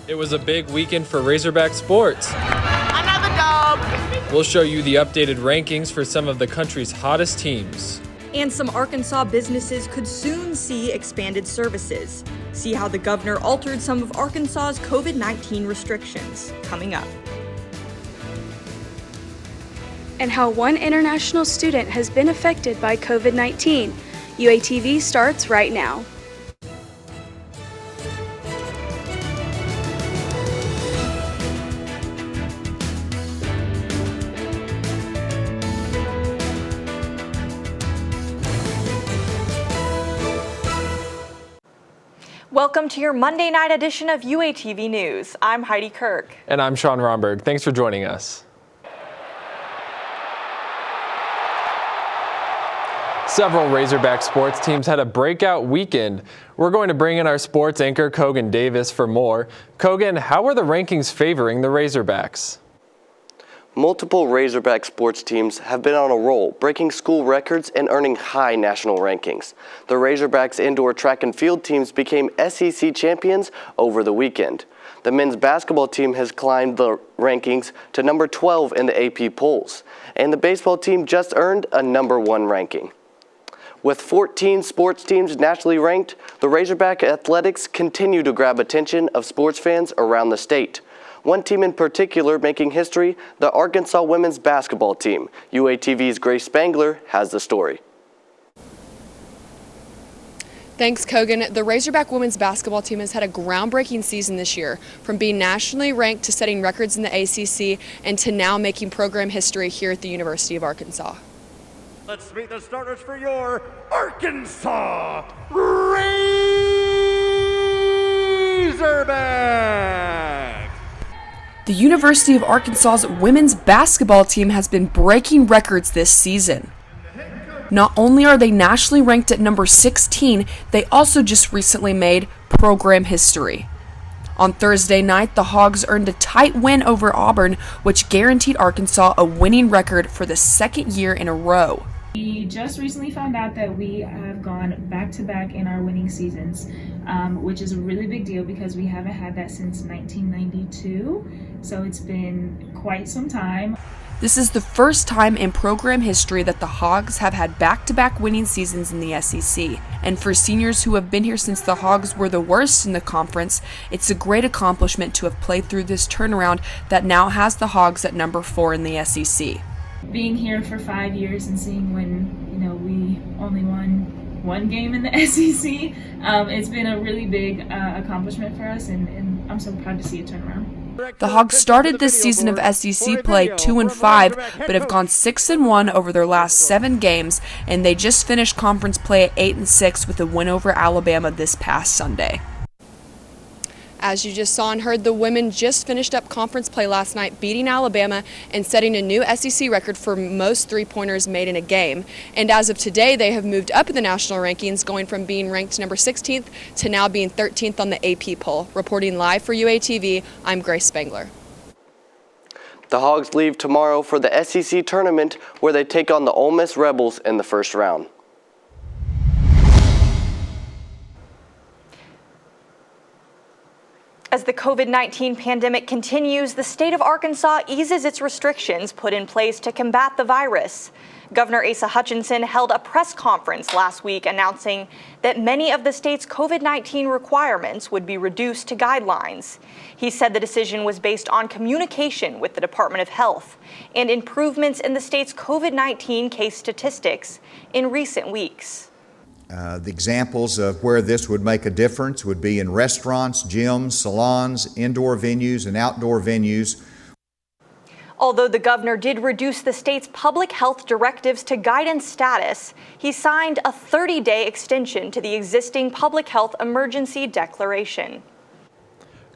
It was a big weekend for Razorback sports. Another dub! We'll show you the updated rankings for some of the country's hottest teams. And some Arkansas businesses could soon see expanded services. See how the governor altered some of Arkansas's COVID-19 restrictions. Coming up. And how one international student has been affected by COVID-19. UATV starts right now. Welcome to your Monday night edition of UATV News. I'm Heidi Kirk. And I'm Sean Romberg. Thanks for joining us. Several Razorback sports teams had a breakout weekend. We're going to bring in our sports anchor, Kogan Davis, for more. Kogan, how are the rankings favoring the Razorbacks? Multiple Razorback sports teams have been on a roll, breaking school records and earning high national rankings. The Razorbacks indoor track and field teams became SEC champions over the weekend. The men's basketball team has climbed the rankings to number 12 in the AP polls, and the baseball team just earned a number 1 ranking. With 14 sports teams nationally ranked, the Razorback athletics continue to grab attention of sports fans around the state. One team in particular making history, the Arkansas women's basketball team. UATV's Grace Spangler has the story. Thanks, Kogan. The Razorback women's basketball team has had a groundbreaking season this year, from being nationally ranked to setting records in the ACC and to now making program history here at the University of Arkansas. Let's meet the starters for your Arkansas Razorbacks. The University of Arkansas's women's basketball team has been breaking records this season. Not only are they nationally ranked at number 16, they also just recently made program history. On Thursday night, the Hogs earned a tight win over Auburn, which guaranteed Arkansas a winning record for the second year in a row. We just recently found out that we have gone back-to-back in our winning seasons, which is a really big deal because we haven't had that since 1992, so it's been quite some time. This is the first time in program history that the Hogs have had back-to-back winning seasons in the SEC. And for seniors who have been here since the Hogs were the worst in the conference, it's a great accomplishment to have played through this turnaround that now has the Hogs at number 4 in the SEC. Being here for 5 years and seeing when, we only won one game in the SEC, it's been a really big accomplishment for us, and I'm so proud to see it turn around. The Hogs started this season of SEC play 2-5, but have gone 6-1 over their last 7 games, and they just finished conference play at 8-6 with a win over Alabama this past Sunday. As you just saw and heard, the women just finished up conference play last night, beating Alabama and setting a new SEC record for most three-pointers made in a game. And as of today, they have moved up in the national rankings, going from being ranked number 16th to now being 13th on the AP poll. Reporting live for UATV, I'm Grace Spangler. The Hogs leave tomorrow for the SEC tournament, where they take on the Ole Miss Rebels in the first round. As the COVID-19 pandemic continues, the state of Arkansas eases its restrictions put in place to combat the virus. Governor Asa Hutchinson held a press conference last week announcing that many of the state's COVID-19 requirements would be reduced to guidelines. He said the decision was based on communication with the Department of Health and improvements in the state's COVID-19 case statistics in recent weeks. The examples of where this would make a difference would be in restaurants, gyms, salons, indoor venues, and outdoor venues. Although the governor did reduce the state's public health directives to guidance status, he signed a 30-day extension to the existing public health emergency declaration.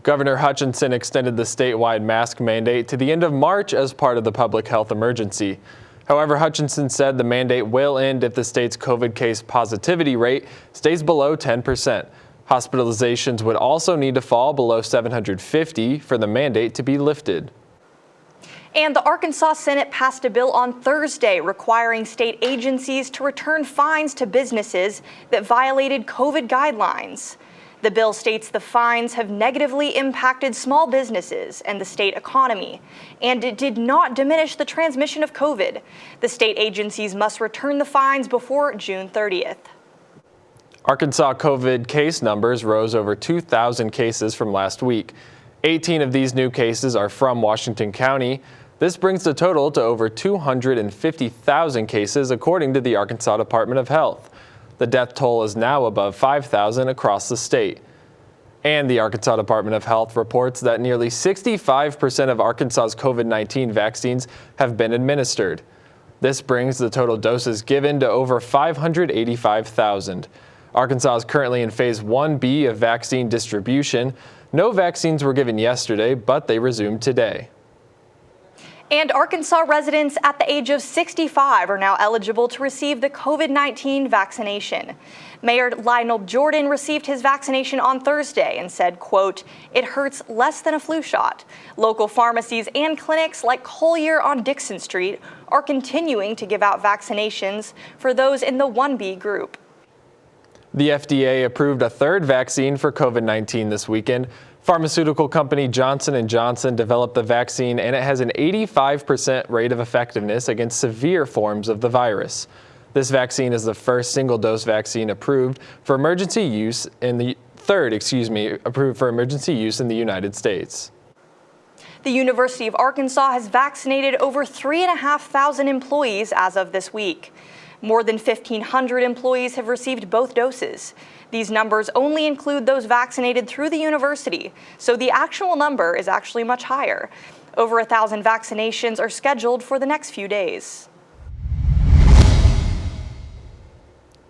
Governor Hutchinson extended the statewide mask mandate to the end of March as part of the public health emergency. However, Hutchinson said the mandate will end if the state's COVID case positivity rate stays below 10%. Hospitalizations would also need to fall below 750 for the mandate to be lifted. And the Arkansas Senate passed a bill on Thursday requiring state agencies to return fines to businesses that violated COVID guidelines. The bill states the fines have negatively impacted small businesses and the state economy, and it did not diminish the transmission of COVID. The state agencies must return the fines before June 30th. Arkansas COVID case numbers rose over 2,000 cases from last week. 18 of these new cases are from Washington County. This brings the total to over 250,000 cases, according to the Arkansas Department of Health. The death toll is now above 5,000 across the state. And the Arkansas Department of Health reports that nearly 65% of Arkansas's COVID-19 vaccines have been administered. This brings the total doses given to over 585,000. Arkansas is currently in Phase 1B of vaccine distribution. No vaccines were given yesterday, but they resumed today. And Arkansas residents at the age of 65 are now eligible to receive the COVID-19 vaccination. Mayor Lionel Jordan received his vaccination on Thursday and said, quote, "It hurts less than a flu shot." Local pharmacies and clinics like Collier on Dixon Street are continuing to give out vaccinations for those in the 1B group. The FDA approved a third vaccine for COVID-19 this weekend. Pharmaceutical company Johnson & Johnson developed the vaccine, and it has an 85% rate of effectiveness against severe forms of the virus. This vaccine is the first single-dose vaccine approved for emergency use in the approved for emergency use in the United States. The University of Arkansas has vaccinated over 3,500 employees as of this week. More than 1,500 employees have received both doses. These numbers only include those vaccinated through the university, so the actual number is actually much higher. Over 1,000 vaccinations are scheduled for the next few days.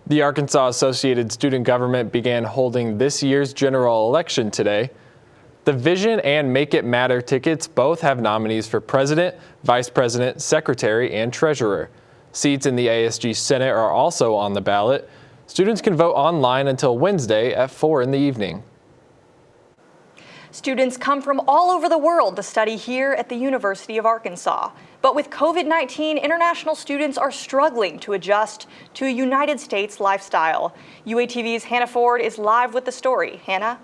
The Arkansas Associated Student Government began holding this year's general election today. The Vision and Make It Matter tickets both have nominees for president, vice president, secretary, and treasurer. Seats in the ASG Senate are also on the ballot. Students can vote online until Wednesday at 4 in the evening. Students come from all over the world to study here at the University of Arkansas. But with COVID-19, international students are struggling to adjust to a United States lifestyle. UATV's Hannah Ford is live with the story. Hannah?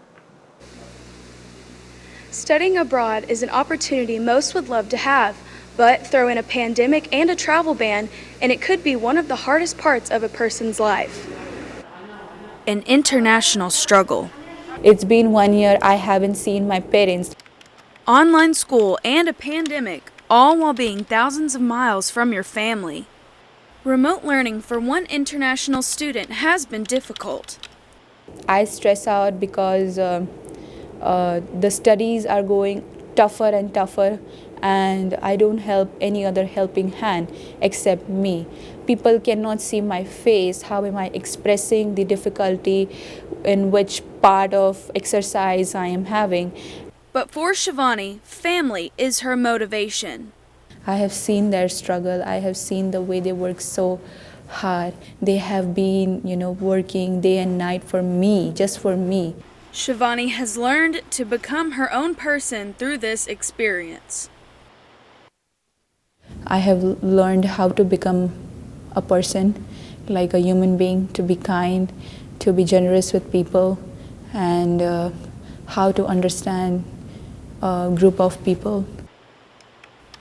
Studying abroad is an opportunity most would love to have, but throw in a pandemic and a travel ban, and it could be one of the hardest parts of a person's life. An international struggle. It's been 1 year I haven't seen my parents. Online school and a pandemic, all while being thousands of miles from your family. Remote learning for one international student has been difficult. I stress out because the studies are going tougher and tougher, and I don't help any other helping hand except me. People cannot see my face. How am I expressing the difficulty in which part of exercise I am having? But for Shivani, family is her motivation. I have seen their struggle. I have seen the way they work so hard. They have been, working day and night for me, just for me. Shivani has learned to become her own person through this experience. I have learned how to become a person, like a human being, to be kind, to be generous with people, and how to understand a group of people.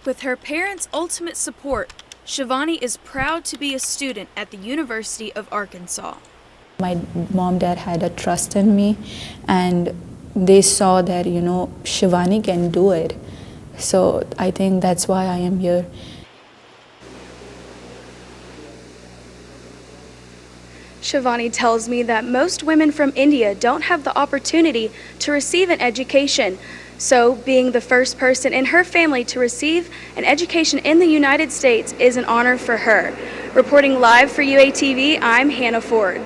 With her parents' ultimate support, Shivani is proud to be a student at the University of Arkansas. My mom, dad had a trust in me, and they saw that, Shivani can do it. So I think that's why I am here. Shivani tells me that most women from India don't have the opportunity to receive an education. So being the first person in her family to receive an education in the United States is an honor for her. Reporting live for UATV, I'm Hannah Ford.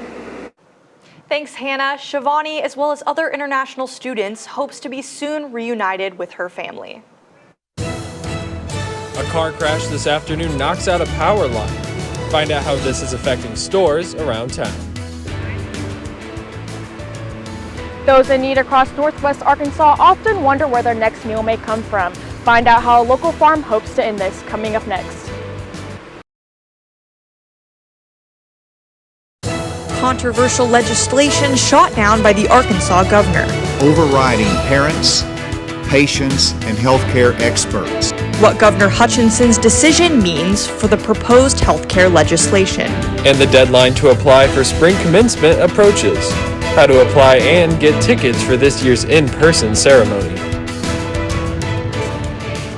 Thanks, Hannah. Shivani, as well as other international students, hopes to be soon reunited with her family. A car crash this afternoon knocks out a power line. Find out how this is affecting stores around town. Those in need across Northwest Arkansas often wonder where their next meal may come from. Find out how a local farm hopes to end this, coming up next. controversial legislation shot down by the Arkansas governor. Overriding parents, patients, and healthcare experts. What Governor Hutchinson's decision means for the proposed healthcare legislation. And the deadline to apply for spring commencement approaches. How to apply and get tickets for this year's in-person ceremony.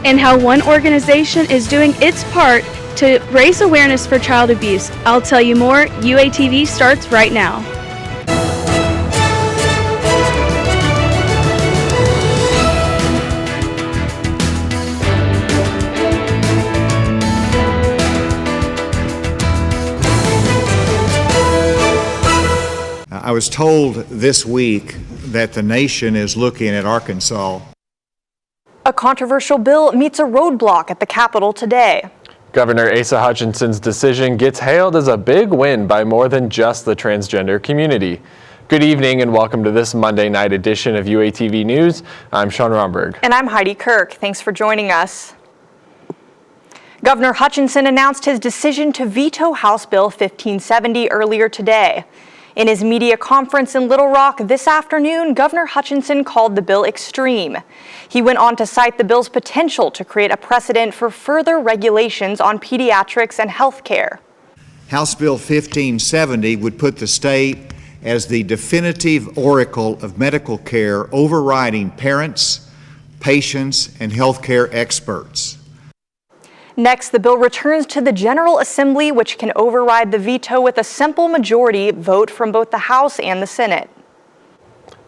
And how one organization is doing its part to raise awareness for child abuse. I'll tell you more. UATV starts right now. I was told this week that the nation is looking at Arkansas. A controversial bill meets a roadblock at the Capitol today. Governor Asa Hutchinson's decision gets hailed as a big win by more than just the transgender community. Good evening and welcome to this Monday night edition of UATV News. I'm Sean Romberg. And I'm Heidi Kirk. Thanks for joining us. Governor Hutchinson announced his decision to veto House Bill 1570 earlier today. In his media conference in Little Rock this afternoon, Governor Hutchinson called the bill extreme. He went on to cite the bill's potential to create a precedent for further regulations on pediatrics and health care. House Bill 1570 would put the state as the definitive oracle of medical care, overriding parents, patients, and healthcare experts. Next, the bill returns to the General Assembly, which can override the veto with a simple majority vote from both the House and the Senate.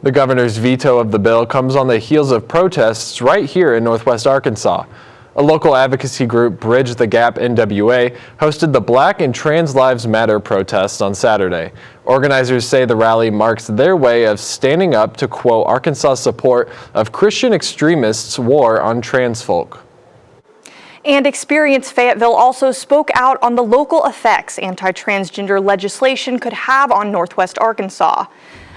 The governor's veto of the bill comes on the heels of protests right here in Northwest Arkansas. A local advocacy group, Bridge the Gap NWA, hosted the Black and Trans Lives Matter protests on Saturday. Organizers say the rally marks their way of standing up to quote Arkansas' support of Christian extremists' war on trans folk. And Experience Fayetteville also spoke out on the local effects anti-transgender legislation could have on Northwest Arkansas.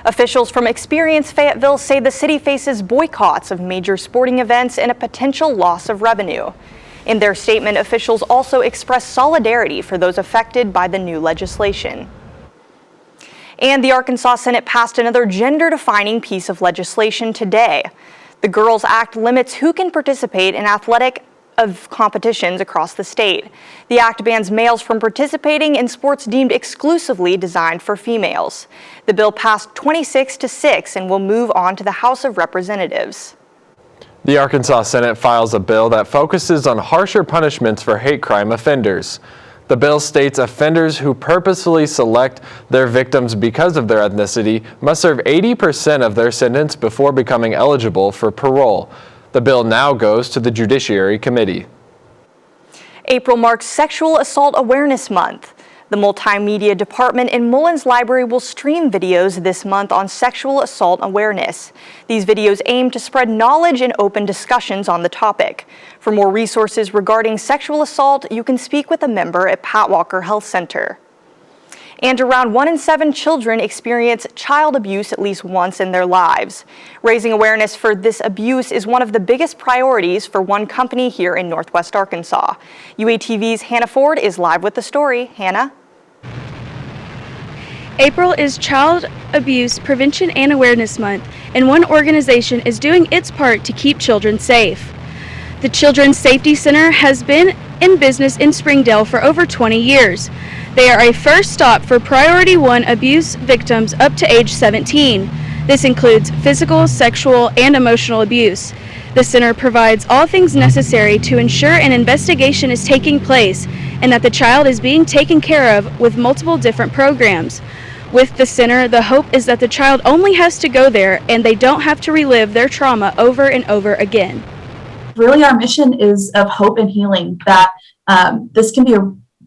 Officials from Experience Fayetteville say the city faces boycotts of major sporting events and a potential loss of revenue. In their statement, officials also expressed solidarity for those affected by the new legislation. And the Arkansas Senate passed another gender-defining piece of legislation today. The Girls Act limits who can participate in athletic competitions across the state. The act bans males from participating in sports deemed exclusively designed for females. The bill passed 26-6 and will move on to the House of Representatives. The Arkansas Senate files a bill that focuses on harsher punishments for hate crime offenders. The bill states offenders who purposefully select their victims because of their ethnicity must serve 80% of their sentence before becoming eligible for parole. The bill now goes to the Judiciary Committee. April marks Sexual Assault Awareness Month. The Multimedia Department in Mullins Library will stream videos this month on sexual assault awareness. These videos aim to spread knowledge and open discussions on the topic. For more resources regarding sexual assault, you can speak with a member at Pat Walker Health Center. And around 1 in 7 children experience child abuse at least once in their lives. Raising awareness for this abuse is one of the biggest priorities for one company here in Northwest Arkansas. UATV's Hannah Ford is live with the story. Hannah? April is Child Abuse Prevention and Awareness Month, and one organization is doing its part to keep children safe. The Children's Safety Center has been in business in Springdale for over 20 years. They are a first stop for Priority 1 abuse victims up to age 17. This includes physical, sexual, and emotional abuse. The center provides all things necessary to ensure an investigation is taking place and that the child is being taken care of with multiple different programs. With the center, the hope is that the child only has to go there and they don't have to relive their trauma over and over again. Really, our mission is of hope and healing, that this can be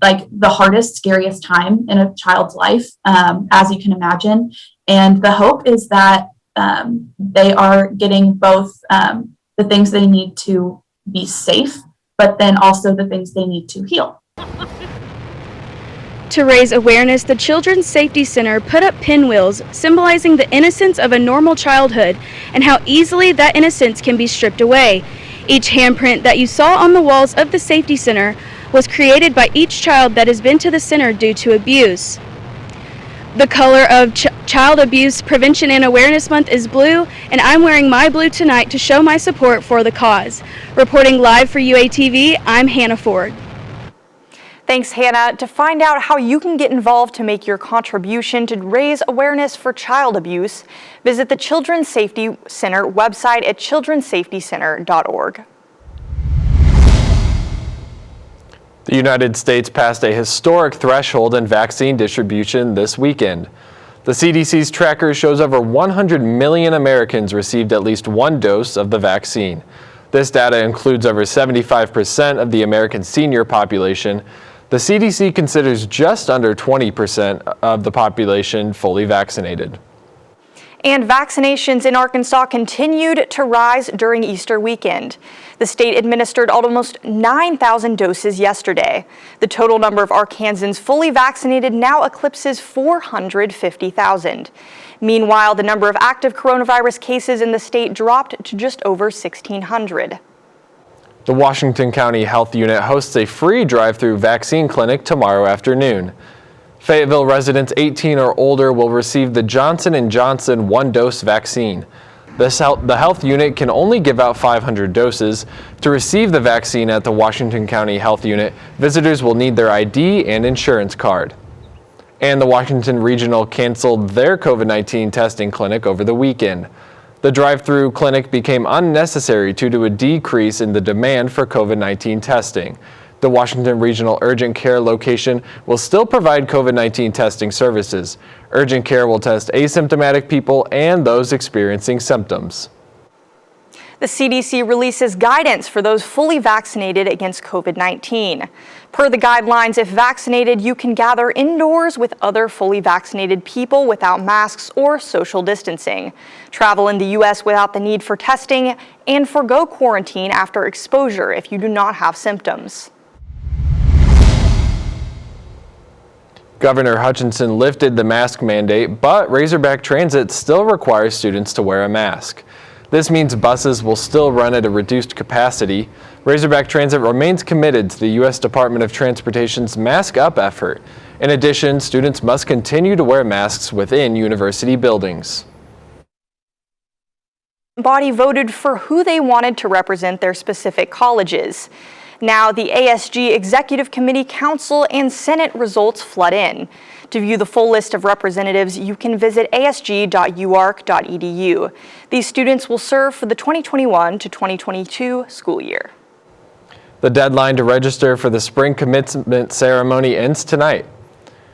like the hardest, scariest time in a child's life, as you can imagine. And the hope is that they are getting both the things they need to be safe, but then also the things they need to heal. To raise awareness, the Children's Safety Center put up pinwheels symbolizing the innocence of a normal childhood and how easily that innocence can be stripped away. Each handprint that you saw on the walls of the Safety Center was created by each child that has been to the center due to abuse. The color of Child Abuse Prevention and Awareness Month is blue, and I'm wearing my blue tonight to show my support for the cause. Reporting live for UATV, I'm Hannah Ford. Thanks, Hannah. To find out how you can get involved to make your contribution to raise awareness for child abuse, visit the Children's Safety Center website at childrensafetycenter.org. The United States passed a historic threshold in vaccine distribution this weekend. The CDC's tracker shows over 100 million Americans received at least one dose of the vaccine. This data includes over 75% of the American senior population. The CDC considers just under 20% of the population fully vaccinated. And vaccinations in Arkansas continued to rise during Easter weekend. The state administered almost 9,000 doses yesterday. The total number of Arkansans fully vaccinated now eclipses 450,000. Meanwhile, the number of active coronavirus cases in the state dropped to just over 1,600. The Washington County Health Unit hosts a free drive-through vaccine clinic tomorrow afternoon. Fayetteville residents 18 or older will receive the Johnson & Johnson one-dose vaccine. The health unit can only give out 500 doses. To receive the vaccine at the Washington County Health Unit, visitors will need their ID and insurance card. And the Washington Regional canceled their COVID-19 testing clinic over the weekend. The drive-through clinic became unnecessary due to a decrease in the demand for COVID-19 testing. The Washington Regional Urgent Care location will still provide COVID-19 testing services. Urgent Care will test asymptomatic people and those experiencing symptoms. The CDC releases guidance for those fully vaccinated against COVID-19. Per the guidelines, if vaccinated, you can gather indoors with other fully vaccinated people without masks or social distancing, travel in the U.S. without the need for testing, and forgo quarantine after exposure if you do not have symptoms. Governor Hutchinson lifted the mask mandate, but Razorback Transit still requires students to wear a mask. This means buses will still run at a reduced capacity. Razorback Transit remains committed to the U.S. Department of Transportation's Mask Up effort. In addition, students must continue to wear masks within university buildings. Body voted for who they wanted to represent their specific colleges. Now, the ASG Executive Committee, Council, and Senate results flood in. To view the full list of representatives, you can visit asg.uark.edu. These students will serve for the 2021 to 2022 school year. The deadline to register for the spring commencement ceremony ends tonight.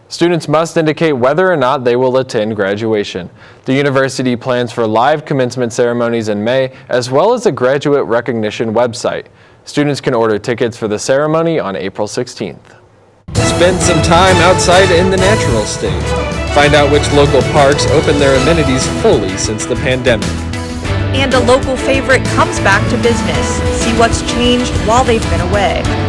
Students must indicate whether or not they will attend graduation. The university plans for live commencement ceremonies in May, as well as a graduate recognition website. Students can order tickets for the ceremony on April 16th. Spend some time outside in the natural state. Find out which local parks opened their amenities fully since the pandemic. And a local favorite comes back to business. See what's changed while they've been away.